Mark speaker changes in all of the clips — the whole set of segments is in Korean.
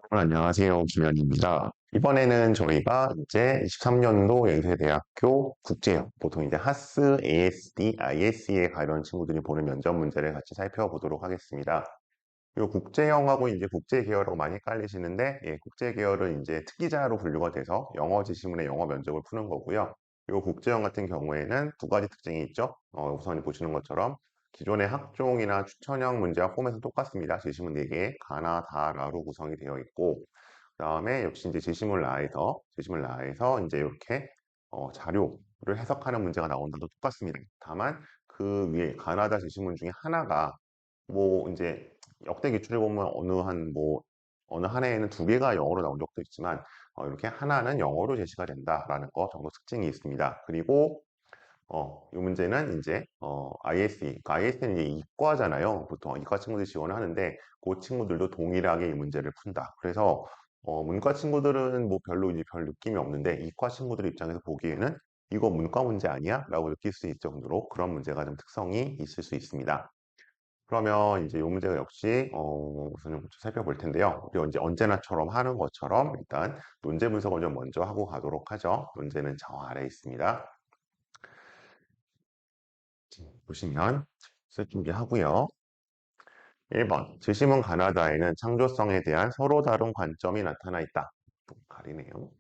Speaker 1: 안녕하세요. 김현입니다. 이번에는 저희가 이제 23년도 연세대학교 국제형, 보통 이제 하스, ASD, IS에 관련 친구들이 보는 면접 문제를 같이 살펴보도록 하겠습니다. 이 국제형하고 이제 국제계열하고 많이 헷갈리시는데, 예, 국제계열은 이제 특기자로 분류가 돼서 영어 지시문의 영어 면접을 푸는 거고요. 이 국제형 같은 경우에는 두 가지 특징이 있죠. 우선 보시는 것처럼 기존의 학종이나 추천형 문제와 폼에서 똑같습니다. 지시문 4개, 가나, 다, 라로 구성이 되어 있고, 그다음에 역시 이제 제시문 라에서 이제 이렇게 자료를 해석하는 문제가 나온다도 똑같습니다. 다만 그 위에 가나다 제시문 중에 하나가 뭐 이제 역대 기출을 보면 어느 한 해에는 두 개가 영어로 나온 적도 있지만 이렇게 하나는 영어로 제시가 된다라는 거 정도 특징이 있습니다. 그리고 이 문제는 이제 ISE, 그러니까 ISE는 이제 이과잖아요. 보통 이과 친구들이 지원을 하는데 그 친구들도 동일하게 이 문제를 푼다. 그래서 문과 친구들은 뭐 별로 이제 별 느낌이 없는데 이과 친구들 입장에서 보기에는 이거 문과 문제 아니야? 라고 느낄 수 있을 정도로 그런 문제가 좀 특성이 있을 수 있습니다. 그러면 이제 이 문제가 역시 우선 좀 살펴볼 텐데요. 우리 이제 언제나처럼 하는 것처럼 일단 논제 분석을 좀 먼저 하고 가도록 하죠. 논제는 저 아래에 있습니다. 보시면 쓸 준비하고요. 1번 제시문 가나다에는 창조성에 대한 서로 다른 관점이 나타나 있다. 또 가리네요.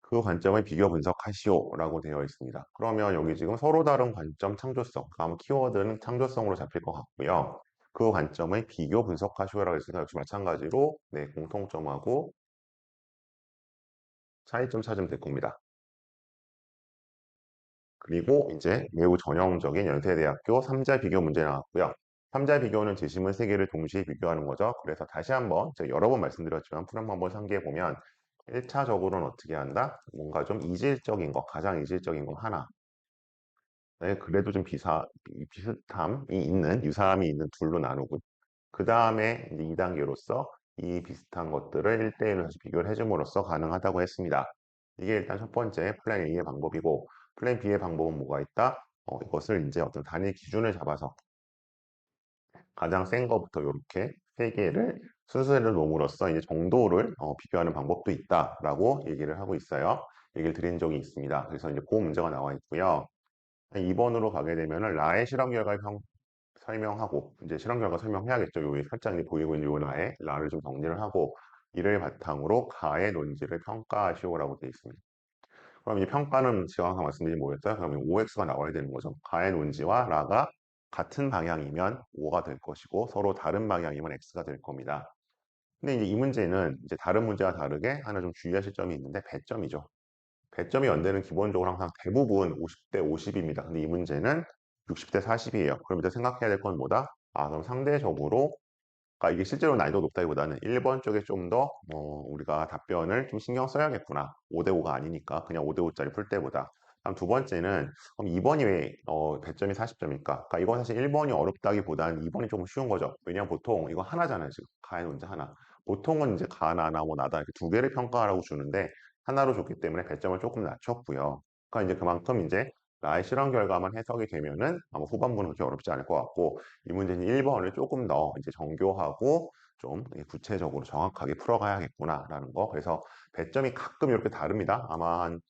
Speaker 1: 그 관점을 비교 분석하시오 라고 되어 있습니다. 그러면 여기 지금 서로 다른 관점 창조성, 다음 키워드는 창조성으로 잡힐 것 같고요. 그 관점을 비교 분석하시오라고 했으니까 역시 마찬가지로 네, 공통점하고 차이점 찾으면 될 겁니다. 그리고 이제 매우 전형적인 연세대학교 3자 비교 문제 나왔고요. 3자 비교는 제시문 3개를 동시에 비교하는 거죠. 그래서 다시 한번 제가 여러 번 말씀드렸지만 풀 한번 상기해 보면 1차적으로는 어떻게 한다? 뭔가 좀 이질적인 거, 가장 이질적인 거 하나. 네, 그래도 좀 비슷함이 있는, 유사함이 있는 둘로 나누고, 그 다음에 이제 2단계로서 이 비슷한 것들을 1대1로 다시 비교를 해줌으로써 가능하다고 했습니다. 이게 일단 첫 번째 플랜 A의 방법이고, 플랜 B의 방법은 뭐가 있다? 이것을 이제 어떤 단위 기준을 잡아서 가장 센 거부터 이렇게 세 개를 순서를 놓음으로써 이제 정도를 비교하는 방법도 있다라고 얘기를 하고 있어요. 얘기를 드린 적이 있습니다. 그래서 이제 그 문제가 나와 있고요. 2번으로 가게 되면은 라의 실험 결과를 설명하고 이제 실험 결과 설명해야겠죠. 여기 살짝 이제 보이고 있는 요 라에 라를 좀 정리를 하고 이를 바탕으로 가의 논지를 평가하시오라고 되어 있습니다. 그럼 이 평가는 제가 항상 말씀드린 뭐였어요? 그러면 OX가 나와야 되는 거죠. 가의 논지와 라가 같은 방향이면 O가 될 것이고 서로 다른 방향이면 X가 될 겁니다. 근데 이제 이 문제는 이제 다른 문제와 다르게 하나 좀 주의하실 점이 있는데 배점이죠. 배점이 연대는 기본적으로 항상 대부분 50대 50입니다. 근데 이 문제는 60대 40이에요. 그럼 이제 생각해야 될 건 뭐다? 그럼 상대적으로, 그러니까 이게 실제로 난이도 높다기보다는 1번 쪽에 좀 더, 우리가 답변을 좀 신경 써야겠구나. 5대5가 아니니까 그냥 5대5짜리 풀 때보다. 다음 두 번째는, 그럼 2번이 왜, 배점이 40점일까? 그러니까 이건 사실 1번이 어렵다기보다는 2번이 조금 쉬운 거죠. 왜냐면 보통 이거 하나잖아요, 지금. 가의 문제 하나. 보통은 이제 가나, 뭐 나다 이렇게 두 개를 평가하라고 주는데, 하나로 줬기 때문에 배점을 조금 낮췄고요. 그러니까 이제 그만큼 이제 나의 실험 결과만 해석이 되면은 아마 후반부는 그렇게 어렵지 않을 것 같고 이 문제는 1번을 조금 더 이제 정교하고 좀 구체적으로 정확하게 풀어가야겠구나라는 거. 그래서 배점이 가끔 이렇게 다릅니다. 아마 한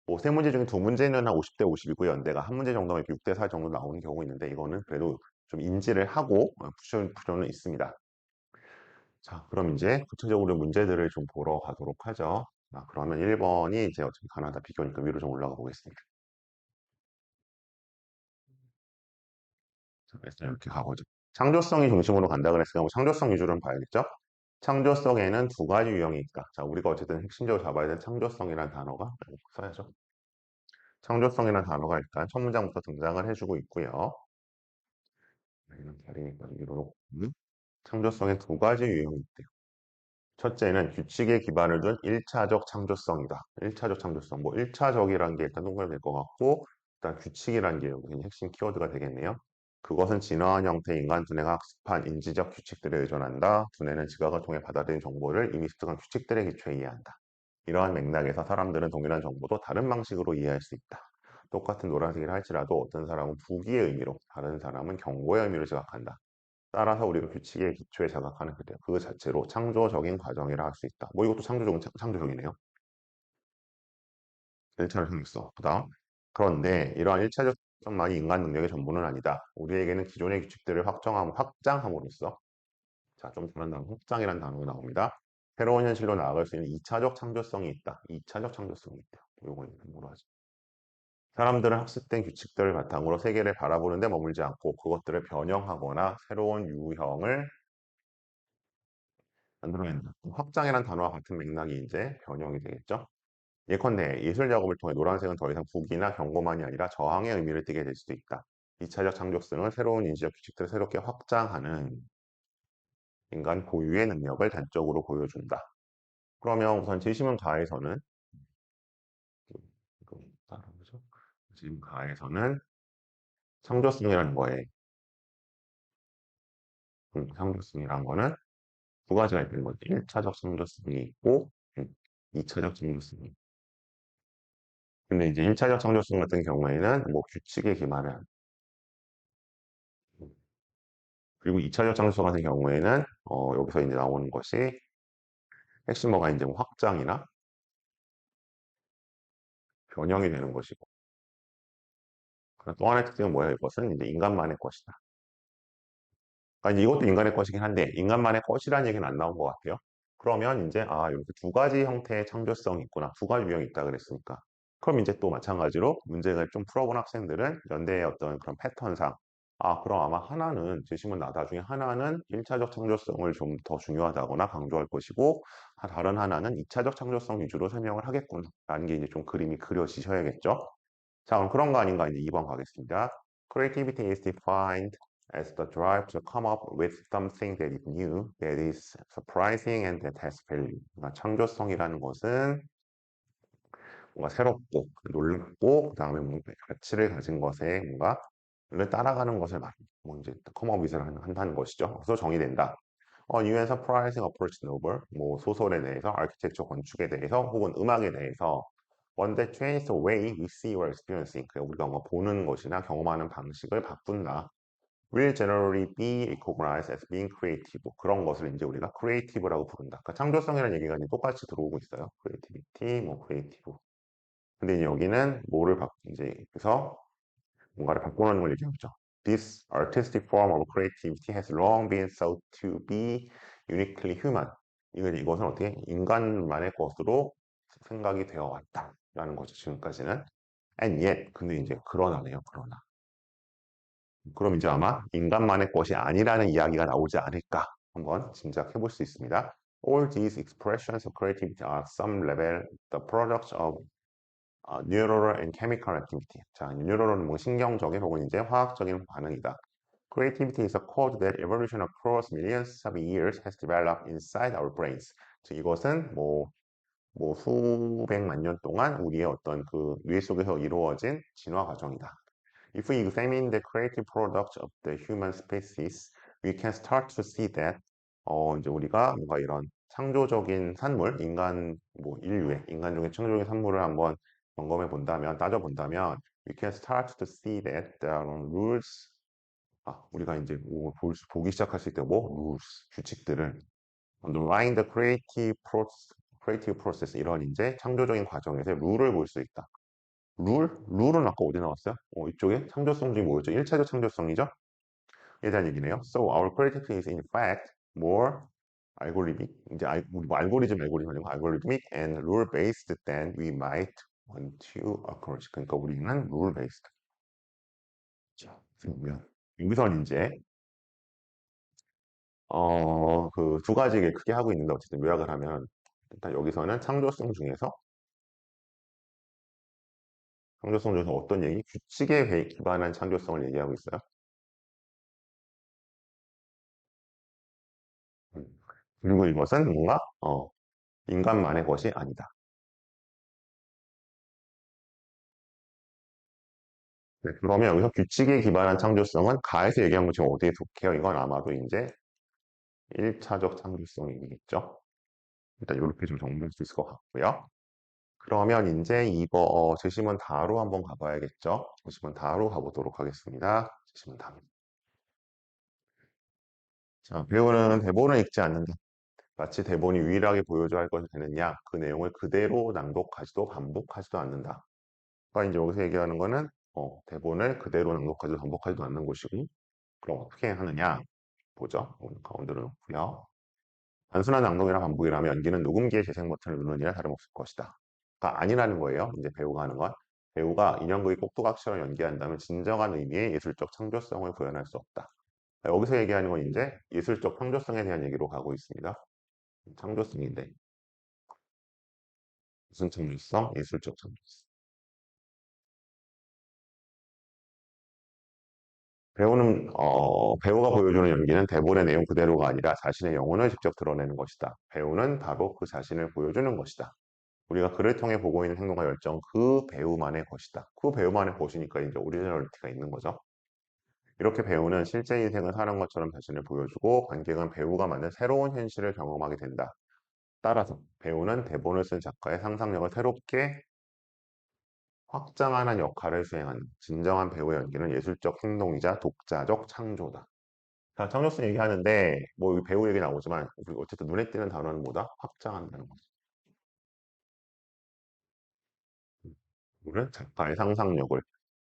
Speaker 1: 뭐 세 문제 중에 두 문제는 한 50대 50이고 연대가 한 문제 정도면 6대 4 정도 나오는 경우 있는데 이거는 그래도 좀 인지를 하고 푸실 필요는 있습니다. 자, 그럼 이제 구체적으로 문제들을 좀 보러 가도록 하죠. 자, 그러면 1번이 이제 어차피 가나다 비교니까 위로 좀 올라가 보겠습니다. 자, 그래서 이렇게 가보죠. 창조성이 중심으로 간다 그랬으니까 뭐 창조성 위주로 한번 봐야겠죠? 창조성에는 두 가지 유형이 있다. 자, 우리가 어쨌든 핵심적으로 잡아야 될 창조성이라는 단어가 써야죠. 창조성이라는 단어가 일단 첫 문장부터 등장을 해주고 있고요. 이런 자리니까 위로 놓고 창조성의 두 가지 유형이 있대요. 첫째는 규칙에 기반을 둔 1차적 창조성이다. 1차적 창조성. 뭐 1차적이라는 게 일단 동그라미 될 것 같고 일단 규칙이라는 게 여기 핵심 키워드가 되겠네요. 그것은 진화한 형태의 인간 두뇌가 학습한 인지적 규칙들에 의존한다. 두뇌는 지각을 통해 받아들인 정보를 이미 습득한 규칙들에 기초해 이해한다. 이러한 맥락에서 사람들은 동일한 정보도 다른 방식으로 이해할 수 있다. 똑같은 노란색이라 할지라도 어떤 사람은 부기의 의미로, 다른 사람은 경고의 의미로 지각한다. 따라서 우리가 규칙의 기초에 자각하는 그 자체로 창조적인 과정이라 할 수 있다. 뭐 이것도 창조적이네요. 1차적 성립성. 그다음 그런데 이러한 1차적 성만이 인간 능력의 전부는 아니다. 우리에게는 기존의 규칙들을 확장함으로써 자, 좀 다른 단어, 확장이라는 단어가 나옵니다. 새로운 현실로 나아갈 수 있는 2차적 창조성이 있다. 2차적 창조성이 있다. 이걸 뭐로 하죠? 사람들은 학습된 규칙들을 바탕으로 세계를 바라보는 데 머물지 않고 그것들을 변형하거나 새로운 유형을 만들어낸다. 확장이라는 단어와 같은 맥락이 이제 변형이 되겠죠. 예컨대 예술 작업을 통해 노란색은 더 이상 북이나 경고만이 아니라 저항의 의미를 띠게 될 수도 있다. 2차적 창조성은 새로운 인지적 규칙들을 새롭게 확장하는 인간 고유의 능력을 단적으로 보여준다. 그러면 우선 제시문 가에서는 따라오죠. 지금 가에서는 창조성이라는 거에 창조성이라는 거는 두 가지가 있는 거지. 1차적 창조성이 있고 2차적 창조성이 있고. 근데 이제 1차적 창조성 같은 경우에는 뭐 규칙에 기반한 그리고 2차적 창조성 같은 경우에는 여기서 이제 나오는 것이 핵심 뭐가 이제 뭐 확장이나 변형이 되는 것이고 또 하나의 특징은 뭐예요? 이것은 이제 인간만의 것이다. 아니, 이것도 인간의 것이긴 한데 인간만의 것이라는 얘기는 안 나온 것 같아요. 그러면 이제 이렇게 두 가지 형태의 창조성이 있구나. 두 가지 유형이 있다 그랬으니까. 그럼 이제 또 마찬가지로 문제를 좀 풀어본 학생들은 연대의 어떤 그런 패턴상 그럼 아마 하나는 제시문 나다 중에 하나는 1차적 창조성을 좀 더 중요하다거나 강조할 것이고 다른 하나는 2차적 창조성 위주로 설명을 하겠구나 라는 게 이제 좀 그림이 그려지셔야겠죠. 자, 그럼 그런 거 아닌가 이제 2번 가겠습니다. Creativity is defined as the drive to come up with something that is new, that is surprising and that has value. 그러니까 창조성이라는 것은 뭔가 새롭고 놀랍고 그다음에 뭔가 가치를 가진 것에 뭔가를 따라가는 것을 뭐 이제 come up with를 한다는 것이죠. 그래서 정의된다. new and surprising approach novel, 뭐 소설에 대해서, 아키텍처 건축에 대해서, 혹은 음악에 대해서 one that changes the way we see or experiencing. 우리가 뭔가 보는 것이나 경험하는 방식을 바꾼다. will generally be recognized as being creative. 그런 것을 이제 우리가 creative라고 부른다. 그러니까 창조성이라는 얘기가 이제 똑같이 들어오고 있어요. creativity, 뭐 creative. 근데 이제 여기는 이제 그래서 뭔가를 바꾸는 걸 얘기하죠. This artistic form of creativity has long been thought to be uniquely human. 이것은 어떻게 인간만의 것으로 생각이 되어 왔다라는 거죠. 지금까지는. And yet, 근데 이제 그러나네요. 그러나. 그럼 이제 아마 인간만의 것이 아니라는 이야기가 나오지 않을까 한번 짐작해 볼 수 있습니다. All these expressions of creativity are some level the products of neural and chemical activity. 자, 뉴럴은 뭐 신경적인 혹은 이제 화학적인 반응이다. Creativity is a code that evolution across millions of years has developed inside our brains. 즉 이것은 뭐 수백만 년 동안 우리의 어떤 그 뇌 속에서 이루어진 진화 과정이다. If we examine the creative products of the human species, we can start to see that 이제 우리가 뭔가 이런 창조적인 산물, 뭐 인간 중에 창조적인 산물을 한번 점검해 본다면, 따져 본다면, we can start to see that there are rules. 우리가 이제 보기 시작할 수 있다. rules, 규칙들을 underlying the creative process 이런 이제 창조적인 과정에서 룰을 볼 수 있다. 룰은 아까 어디 나왔어요? 이쪽에 창조성 중에 뭐였죠? 1차적 창조성이죠? 에 대한 얘기네요. So our creativity is in fact more algorithmic, 이제 알고리즘 아니고 algorithmic and rule based than we might want to approach. 그러니까 우리는 rule based. 자, 그러면 여기서 이제 그 두 가지를 크게 하고 있는데 어쨌든 요약을 하면 일단 여기서는 창조성 중에서 어떤 얘기? 규칙에 기반한 창조성을 얘기하고 있어요. 음. 그리고 이것은 뭔가 인간만의 것이 아니다. 네, 그러면 여기서 규칙에 기반한 창조성은 가에서 얘기한 것처럼 어디에 속해요? 이건 아마도 이제 1차적 창조성이겠죠. 일단 이렇게 좀 정리할 수 있을 것 같고요. 그러면 이제 이거 제시문 다로 한번 가봐야겠죠. 제시문 다로 가보도록 하겠습니다. 제시문 다. 자, 배우는 대본을 읽지 않는다. 마치 대본이 유일하게 보여줘야 할 것이 되느냐, 그 내용을 그대로 낭독하지도 반복하지도 않는다. 그러니까 이제 여기서 얘기하는 거는 대본을 그대로 낭독하지도 반복하지도 않는 것이고, 그럼 어떻게 하느냐 보죠. 오늘 가운데로 놓고요. 단순한 낭독이나 반복이라면 연기는 녹음기의 재생 버튼을 누르는 일에 다름없을 것이다. 그러니까 아니라는 거예요. 이제 배우가 하는 건. 배우가 인형극의 꼭두각시로 연기한다면 진정한 의미의 예술적 창조성을 구현할 수 없다. 여기서 얘기하는 건 이제 예술적 창조성에 대한 얘기로 가고 있습니다. 창조성인데 무슨 창조성? 예술적 창조성. 배우가 보여주는 연기는 대본의 내용 그대로가 아니라 자신의 영혼을 직접 드러내는 것이다. 배우는 바로 그 자신을 보여주는 것이다. 우리가 그를 통해 보고 있는 행동과 열정, 그 배우만의 것이다. 그 배우만의 것이니까 이제 오리지널리티가 있는 거죠. 이렇게 배우는 실제 인생을 사는 것처럼 자신을 보여주고 관객은 배우가 만든 새로운 현실을 경험하게 된다. 따라서 배우는 대본을 쓴 작가의 상상력을 새롭게 확장하는 역할을 수행한다. 진정한 배우의 연기는 예술적 행동이자 독자적 창조다. 자, 창조성 얘기하는데 뭐 여기 배우 얘기 나오지만 어쨌든 눈에 띄는 단어는 뭐다? 확장한다는 거죠. 우리는 작가의 상상력을.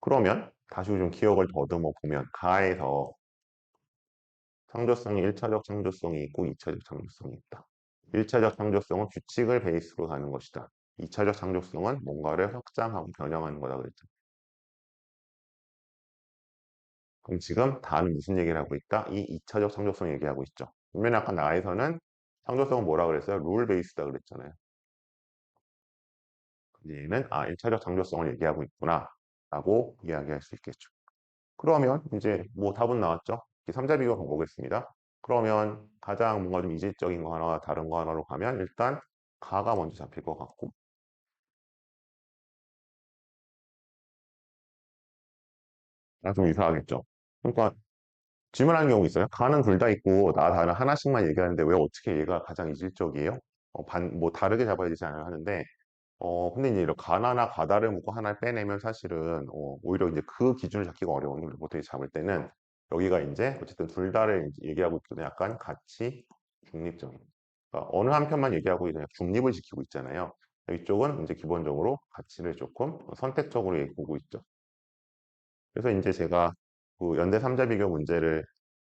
Speaker 1: 그러면 다시 좀 기억을 더듬어 보면 가에서 창조성이 1차적 창조성이 있고 2차적 창조성이 있다. 1차적 창조성은 규칙을 베이스로 가는 것이다. 2차적 창조성은 뭔가를 확장하고 변형하는 거다 그랬죠. 그럼 지금 다는 무슨 얘기를 하고 있다? 이 2차적 창조성 얘기하고 있죠. 분명히 아까 나에서는 창조성은 뭐라 그랬어요? 룰 베이스다 그랬잖아요. 얘는 1차적 창조성을 얘기하고 있구나 라고 이야기할 수 있겠죠. 그러면 이제 뭐 답은 나왔죠. 3자 비교 가보겠습니다. 그러면 가장 뭔가 좀 이질적인 거 하나 다른 거 하나로 가면 일단 가가 먼저 잡힐 것 같고 좀 이상하겠죠. 그러니까 질문하는 경우 있어요. 가는 둘 다 있고 나 다는 하나씩만 얘기하는데 왜 어떻게 얘가 가장 이질적이에요? 뭐 다르게 잡아야 되지 않아요 하는데 근데 이제 이렇게 가나나 가다를 묶고 하나를 빼내면 사실은 오히려 이제 그 기준을 잡기가 어려운 걸 보통 잡을 때는 여기가 이제 어쨌든 둘 다를 이제 얘기하고 있거든요. 약간 가치 중립적인. 그러니까 어느 한 편만 얘기하고 그냥 중립을 지키고 있잖아요. 이쪽은 이제 기본적으로 가치를 조금 선택적으로 보고 있죠. 그래서 이제 제가 그 연대 3자 비교 문제를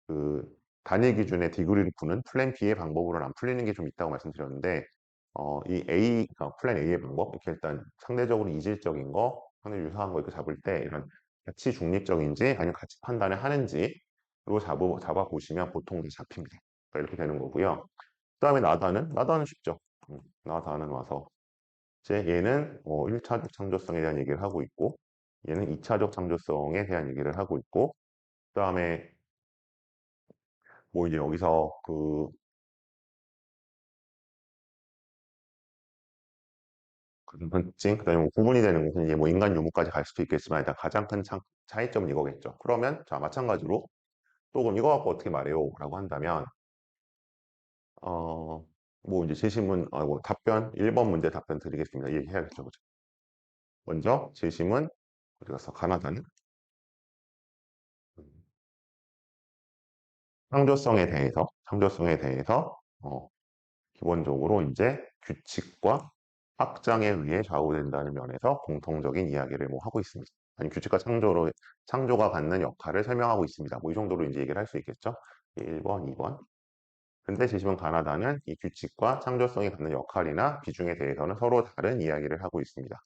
Speaker 1: 그 단위 기준의 디그리를 푸는 플랜 B의 방법으로는 안 풀리는 게 좀 있다고 말씀드렸는데 이 A, 그러니까 플랜 A의 방법 이렇게 일단 상대적으로 이질적인 거, 상대 유사한 거 이렇게 잡을 때 이런 가치 중립적인지 아니면 가치 판단을 하는지 로 잡아 보시면 보통 다 잡힙니다. 그러니까 이렇게 되는 거고요. 그다음에 나다는 쉽죠. 나다는 와서 이제 얘는 1차적 창조성에 대한 얘기를 하고 있고 얘는 2차적 창조성에 대한 얘기를 하고 있고 그다음에 뭐 이제 여기서 그 그다음에 뭐 구분이 되는 것은 이제 뭐 인간 유무까지 갈 수도 있겠지만 일단 가장 큰 차이점은 이거겠죠. 그러면 자 마찬가지로 또 그럼 이거 갖고 어떻게 말해요? 라고 한다면 뭐 이제 제시문 뭐 답변 1번 문제 답변 드리겠습니다. 얘기해야겠죠. 그죠? 먼저 제시문 어디 가서 가나다는 창조성에 대해서 기본적으로 이제 규칙과 확장에 의해 좌우된다는 면에서 공통적인 이야기를 뭐 하고 있습니다. 아니 규칙과 창조가 갖는 역할을 설명하고 있습니다. 뭐 이 정도로 이제 얘기를 할 수 있겠죠. 1번, 2번. 근데 제시문 가나다는 이 규칙과 창조성이 갖는 역할이나 비중에 대해서는 서로 다른 이야기를 하고 있습니다.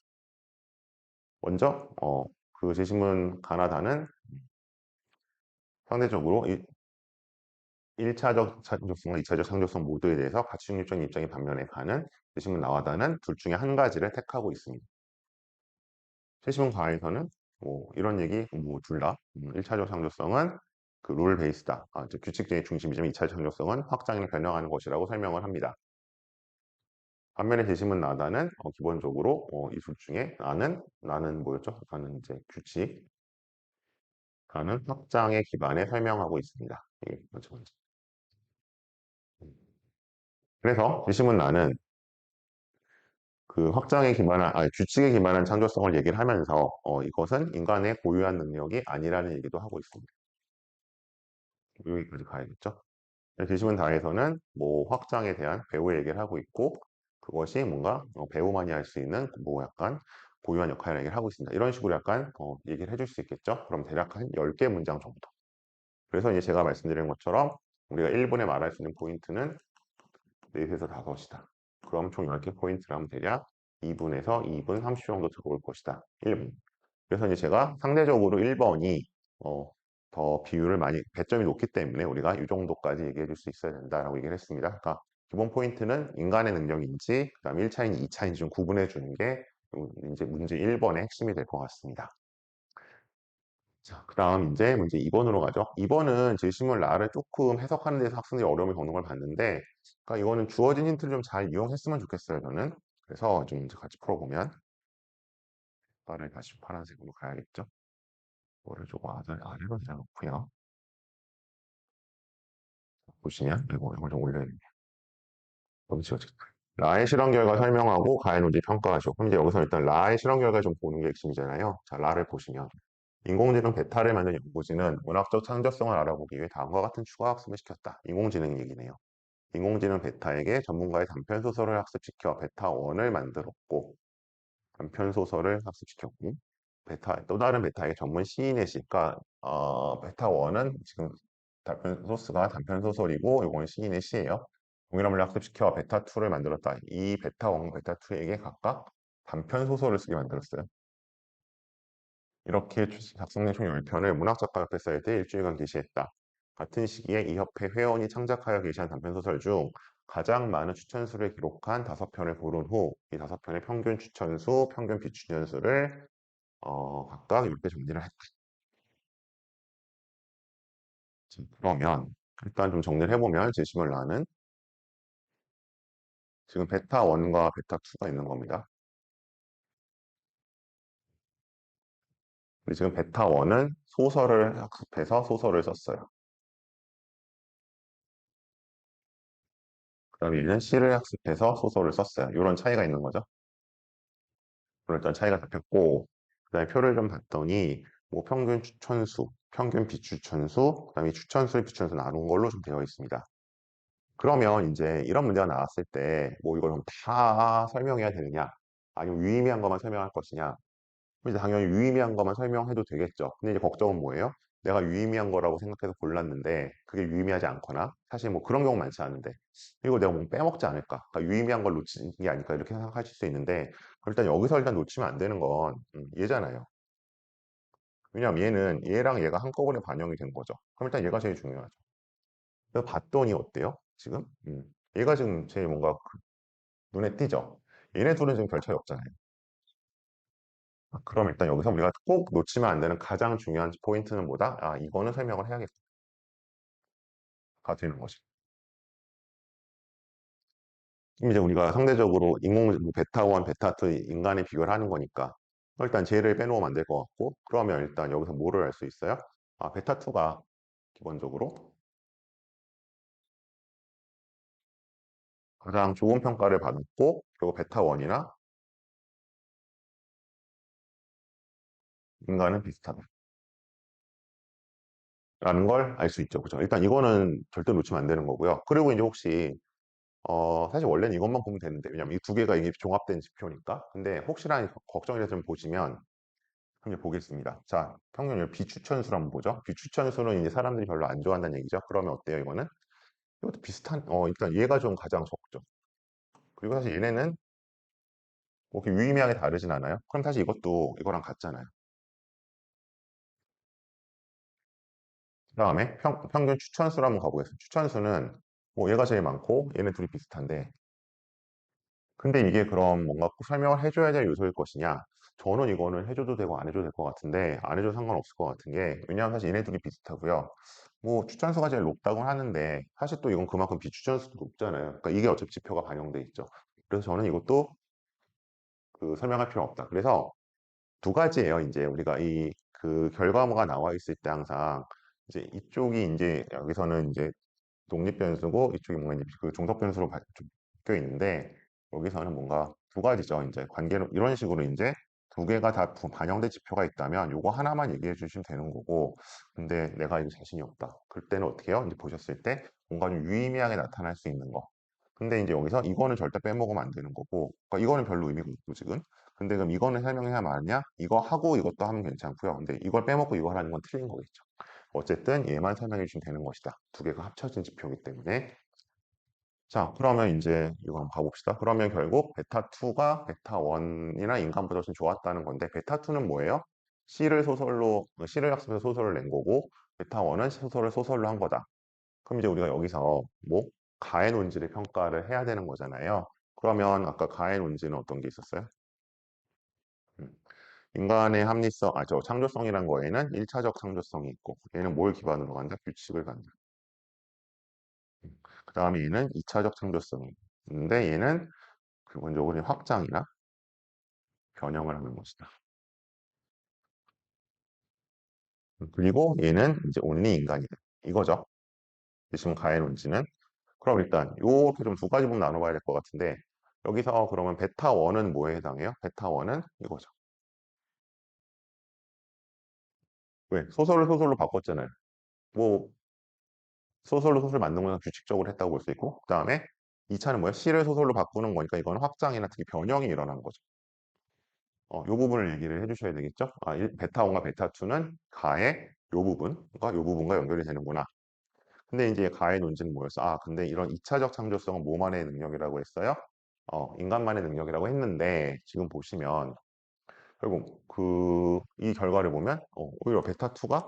Speaker 1: 먼저 그 제시문 가나다는 상대적으로 1차적 창조성과 2차적 창조성 모두에 대해서 가치중립적인 입장이 반면에 가는 제시문 나와다는 둘 중에 한 가지를 택하고 있습니다. 세시문 과에서는 뭐 이런 얘기 뭐 둘 다 1차적 창조성은 그 룰 베이스다. 즉 규칙적인 중심이지만 2차적 창조성은 확장이나 변형하는 것이라고 설명을 합니다. 반면에 제시문 나다는 기본적으로 이 둘 중에 나는 뭐였죠? 나는 이제 규칙, 나는 확장의 기반에 설명하고 있습니다. 이게 먼저 먼저. 그래서 제시문 나는 그 확장에 기반한, 규칙에 기반한 창조성을 얘기를 하면서 이것은 인간의 고유한 능력이 아니라는 얘기도 하고 있습니다. 여기까지 가야겠죠? 뒤집은 다에서는 뭐 확장에 대한 배우의 얘기를 하고 있고 그것이 뭔가 배우만이 할 수 있는 뭐 약간 고유한 역할을 얘기를 하고 있습니다. 이런 식으로 약간 얘기를 해줄 수 있겠죠. 그럼 대략 한 10개 문장 정도. 그래서 이제 제가 말씀드린 것처럼 우리가 1분에 말할 수 있는 포인트는 4에서 5이다. 그럼 총 10개 포인트를 하면 대략 2분에서 2분 30초 정도 들어올 것이다. 1분. 그래서 이제 제가 상대적으로 1번이 더 비율을 많이 배점이 높기 때문에 우리가 이 정도까지 얘기해 줄 수 있어야 된다라고 얘기를 했습니다. 그러니까 기본 포인트는 인간의 능력인지 그다음 1차인지 2차인지 좀 구분해 주는 게 이제 문제 1번의 핵심이 될 것 같습니다. 자, 그다음 이제 문제 2번으로 가죠. 2번은 제시문 라를 조금 해석하는 데서 학생들이 어려움을 겪는 걸 봤는데 그러니까 이거는 주어진 힌트를 좀 잘 이용했으면 좋겠어요, 저는. 그래서 좀 이제 같이 풀어보면 라를 다시 파란색으로 가야겠죠. 이거를 조금 아래로 내려놓고요. 보시면 이걸 좀 올려야 됩니다. 그렇죠. 라의 실험 결과 설명하고 가해 논지 평가하시오. 그럼 이제 여기서 일단 라의 실험 결과 좀 보는 게 핵심이잖아요. 자, 라를 보시면 인공지능 베타를 만든 연구진은 문학적 창조성을 알아보기 위해 다음과 같은 추가 학습을 시켰다. 인공지능 얘기네요. 인공지능 베타에게 전문가의 단편 소설을 학습시켜 베타 1을 만들었고 단편 소설을 학습시켰고 베타 또 다른 베타의 전문 시인의 시가 베타 1은 지금 단편 소스가 단편 소설이고 이건 시인의 시예요. 동일한 학습시켜 베타 2를 만들었다. 이 베타 1, 베타 2에게 각각 단편 소설을 쓰게 만들었어요. 이렇게 작성된 총 10편을 문학작가협회 사이트에 일주일간 게시했다. 같은 시기에 이 협회 회원이 창작하여 게시한 단편소설 중 가장 많은 추천수를 기록한 5편을 고른 후 이 5편의 평균 추천수, 평균 비추천수를 각각 이렇게 정리를 했다. 그러면 일단 좀 정리를 해보면 제시문 라는 지금 베타 1과 베타 2가 있는 겁니다. 근데 지금 베타 1은 소설을 학습해서 소설을 썼어요. 그 다음에 얘는 시를 학습해서 소설을 썼어요. 이런 차이가 있는 거죠. 그런 일단 차이가 잡혔고, 그 다음에 표를 좀 봤더니, 뭐 평균 추천수, 평균 비추천수, 그 다음에 추천수, 비추천수 나눈 걸로 좀 되어 있습니다. 그러면 이제 이런 문제가 나왔을 때, 뭐 이걸 그럼 다 설명해야 되느냐, 아니면 유의미한 것만 설명할 것이냐, 그럼 이제 당연히 유의미한 것만 설명해도 되겠죠. 근데 이제 걱정은 뭐예요? 내가 유의미한 거라고 생각해서 골랐는데 그게 유의미하지 않거나 사실 뭐 그런 경우 많지 않은데 이걸 내가 뭐 빼먹지 않을까? 그러니까 유의미한 걸 놓친 게 아닐까 이렇게 생각하실 수 있는데 일단 여기서 일단 놓치면 안 되는 건 얘잖아요. 왜냐하면 얘는 얘랑 얘가 한꺼번에 반영이 된 거죠. 그럼 일단 얘가 제일 중요하죠. 그래서 봤더니 어때요? 지금? 얘가 지금 제일 뭔가 눈에 띄죠? 얘네 둘은 지금 별 차이 없잖아요. 그럼 일단 여기서 우리가 꼭 놓치면 안 되는 가장 중요한 포인트는 뭐다? 이거는 설명을 해야겠다. 가 되는 거죠. 그럼 이제 우리가 상대적으로 뭐 베타 1, 베타 2 인간의 비교를 하는 거니까 일단 쟤를 빼놓으면 안 될 것 같고 그러면 일단 여기서 뭐를 알 수 있어요? 베타 2가 기본적으로 가장 좋은 평가를 받았고 그리고 베타 1이나 인간은 비슷하다. 라는 걸 알 수 있죠. 그죠? 일단 이거는 절대 놓치면 안 되는 거고요. 그리고 이제 혹시 사실 원래는 이것만 보면 되는데, 왜냐면 이 두 개가 이게 종합된 지표니까. 근데 혹시나 걱정이 돼서 좀 보시면, 한번 보겠습니다. 자, 평균 비추천수를 한번 보죠. 비추천수는 이제 사람들이 별로 안 좋아한다는 얘기죠. 그러면 어때요, 이거는? 이것도 비슷한, 일단 얘가 좀 가장 적죠. 그리고 사실 얘네는 뭐 이렇게 유의미하게 다르진 않아요. 그럼 사실 이것도 이거랑 같잖아요. 그 다음에 평균 추천수를 한번 가보겠습니다. 추천수는 뭐 얘가 제일 많고 얘네 둘이 비슷한데 근데 이게 그럼 뭔가 꼭 설명을 해줘야 될 요소일 것이냐? 저는 이거는 해줘도 되고 안 해줘도 될 것 같은데 안 해줘도 상관없을 것 같은 게 왜냐하면 사실 얘네 둘이 비슷하고요. 뭐 추천수가 제일 높다고 하는데 사실 또 이건 그만큼 비추천수도 높잖아요. 그러니까 이게 어차피 지표가 반영돼 있죠. 그래서 저는 이것도 설명할 필요 없다. 그래서 두 가지예요. 이제 우리가 그 결과가 나와 있을 때 항상 이제 이쪽이 이제 여기서는 이제 독립 변수고 이쪽이 뭔가 이제 그 종속 변수로 좀 바뀌어 있는데 여기서는 뭔가 두 가지죠. 이제 관계로 이런 식으로 이제 두 개가 다 반영된 지표가 있다면 요거 하나만 얘기해 주시면 되는 거고 근데 내가 이거 자신이 없다. 그럴 때는 어떻게 해요? 이제 보셨을 때 뭔가 좀 유의미하게 나타날 수 있는 거. 근데 이제 여기서 이거는 절대 빼먹으면 안 되는 거고, 그러니까 이거는 별로 의미가 없고 지금. 근데 그럼 이거는 설명해야 맞냐? 이거 하고 이것도 하면 괜찮고요. 근데 이걸 빼먹고 이거 하라는 건 틀린 거겠죠. 어쨌든 얘만 설명해 주시면 되는 것이다. 두 개가 합쳐진 지표이기 때문에. 자, 그러면 이제 이거 한번 봐봅시다. 그러면 결국 베타2가 베타1이나 인간보다 훨씬 좋았다는 건데, 베타2는 뭐예요? C를 학습해서 소설을 낸 거고, 베타1은 소설을 소설로 한 거다. 그럼 이제 우리가 여기서 뭐 가해 논지를 평가를 해야 되는 거잖아요. 그러면 아까 가해 논지는 어떤 게 있었어요? 음, 인간의 합리성, 저 창조성이란 거에는 1차적 창조성이 있고, 얘는 뭘 기반으로 간다? 규칙을 간다. 그 다음에 얘는 2차적 창조성이 있는데 얘는 기본적으로 확장이나 변형을 하는 것이다. 그리고 얘는 이제 온리 인간이다. 이거죠. 지금 가해 논지는. 그럼 일단 요렇게 좀 두 가지 부분 나눠봐야 될 것 같은데 여기서 그러면 베타1은 뭐에 해당해요? 베타1은 이거죠. 왜? 소설을 소설로 바꿨잖아요. 뭐 소설로 소설 만든 거는 규칙적으로 했다고 볼 수 있고 그 다음에 2차는 뭐야? 시를 소설로 바꾸는 거니까 이건 확장이나 특히 변형이 일어난 거죠. 요 부분을 얘기를 해주셔야 되겠죠? 베타1과 베타2는 가의 요 부분과 연결이 되는구나. 근데 이제 가의 논지는 뭐였어? 근데 이런 2차적 창조성은 뭐만의 능력이라고 했어요? 인간만의 능력이라고 했는데 지금 보시면 결국 이 결과를 보면 오히려 베타2가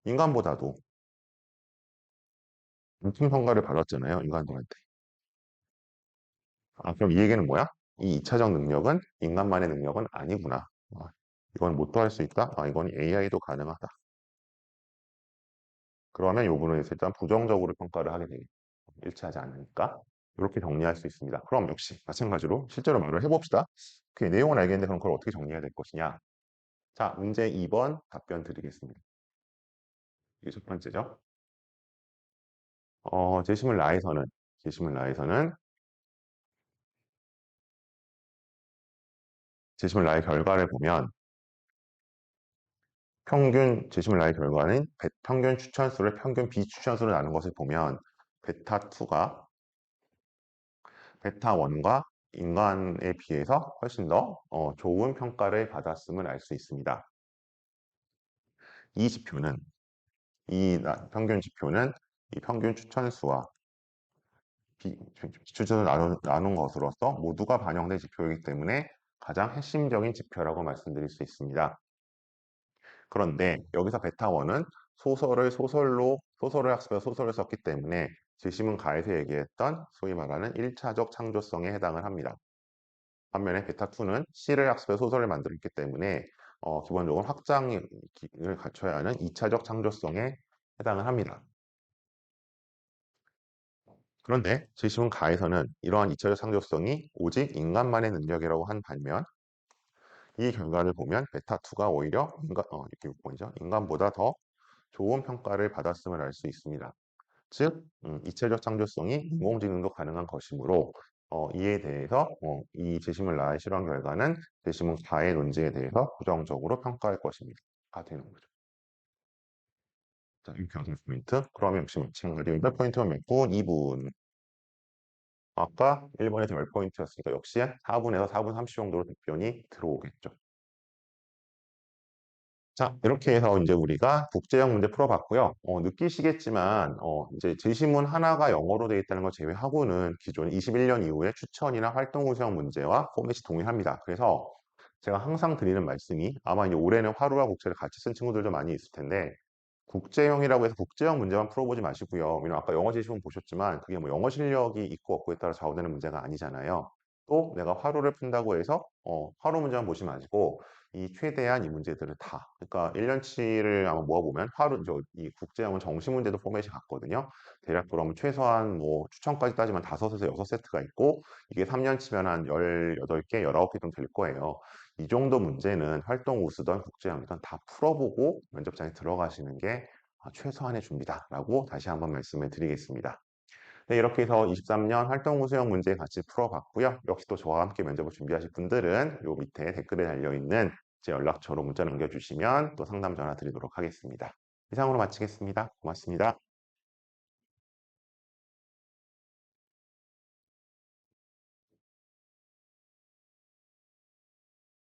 Speaker 1: 인간보다도 높은 성과를 받았잖아요. 인간들한테. 그럼 이 얘기는 뭐야? 이 2차적 능력은 인간만의 능력은 아니구나. 이건 못도 할 수 있다? 이건 AI도 가능하다. 그러면 이 부분에 대해서 일단 부정적으로 평가를 하게 되겠죠. 일치하지 않으니까. 이렇게 정리할 수 있습니다. 그럼 역시 마찬가지로 실제로 말을 해봅시다. 그 내용은 알겠는데 그럼 그걸 어떻게 정리해야 될 것이냐? 자, 문제 2번 답변 드리겠습니다. 이게 첫 번째죠. 제시문 라에서는 제시문 라의 결과를 보면 제시문 라의 결과는 평균 추천수를 평균 비추천수로 나눈 것을 보면 베타2가 베타1과 인간에 비해서 훨씬 더 좋은 평가를 받았음을 알 수 있습니다. 이 지표는 평균 지표는 이 평균 추천수와 비추천을 나눈 것으로서 모두가 반영된 지표이기 때문에 가장 핵심적인 지표라고 말씀드릴 수 있습니다. 그런데 여기서 베타1은 소설을 학습해서 소설을 썼기 때문에 지심은 가에서 얘기했던 소위 말하는 1차적 창조성에 해당을 합니다. 반면에 베타2는 C를 학습해서 소설을 만들었기 때문에 기본적으로 확장을 갖춰야 하는 2차적 창조성에 해당을 합니다. 그런데 지심은 가에서는 이러한 2차적 창조성이 오직 인간만의 능력이라고 한 반면 이 결과를 보면 베타2가 오히려 이렇게 6번이죠. 인간보다 더 좋은 평가를 받았음을 알 수 있습니다. 즉, 2차적 창조성이 인공지능도 가능한 것이므로 이에 대해서 이 제시문 라의 실험 결과는 제시문 4의 논지에 대해서 부정적으로 평가할 것입니다. 되는 거죠. 자, 이렇게 하는 포인트. 그러면 역시 마찬가지로 몇 포인트만 맺고 2분. 아까 1번에서 10포인트였으니까 역시 4분에서 4분 30 정도로 답변이 들어오겠죠. 자, 이렇게 해서 이제 우리가 국제형 문제 풀어봤고요. 느끼시겠지만, 이제 제시문 하나가 영어로 되어 있다는 걸 제외하고는 기존 21년 이후에 추천이나 활동 구성 문제와 포맷이 동일합니다. 그래서 제가 항상 드리는 말씀이 아마 이제 올해는 화루와 국제를 같이 쓴 친구들도 많이 있을 텐데, 국제형이라고 해서 국제형 문제만 풀어보지 마시고요. 왜냐면 아까 영어 제시문 보셨지만 그게 뭐 영어 실력이 있고 없고에 따라 좌우되는 문제가 아니잖아요. 또 내가 화로를 푼다고 해서 화로 문제만 보시면 마시고 이 최대한 이 문제들을 다 그러니까 1년치를 아마 모아보면 이 국제형은 정시 문제도 포맷이 같거든요. 대략 그러면 최소한 뭐 추천까지 따지면 5에서 6세트가 있고 이게 3년치면 한 18개, 19개 좀 될 거예요. 이 정도 문제는 활동 우수든 국제형이든 다 풀어보고 면접장에 들어가시는 게 최소한의 준비다라고 다시 한번 말씀을 드리겠습니다. 네, 이렇게 해서 23년 활동 우수형 문제 같이 풀어봤고요. 역시 또 저와 함께 면접을 준비하실 분들은 요 밑에 댓글에 달려있는 제 연락처로 문자 남겨주시면 또 상담 전화 드리도록 하겠습니다. 이상으로 마치겠습니다. 고맙습니다.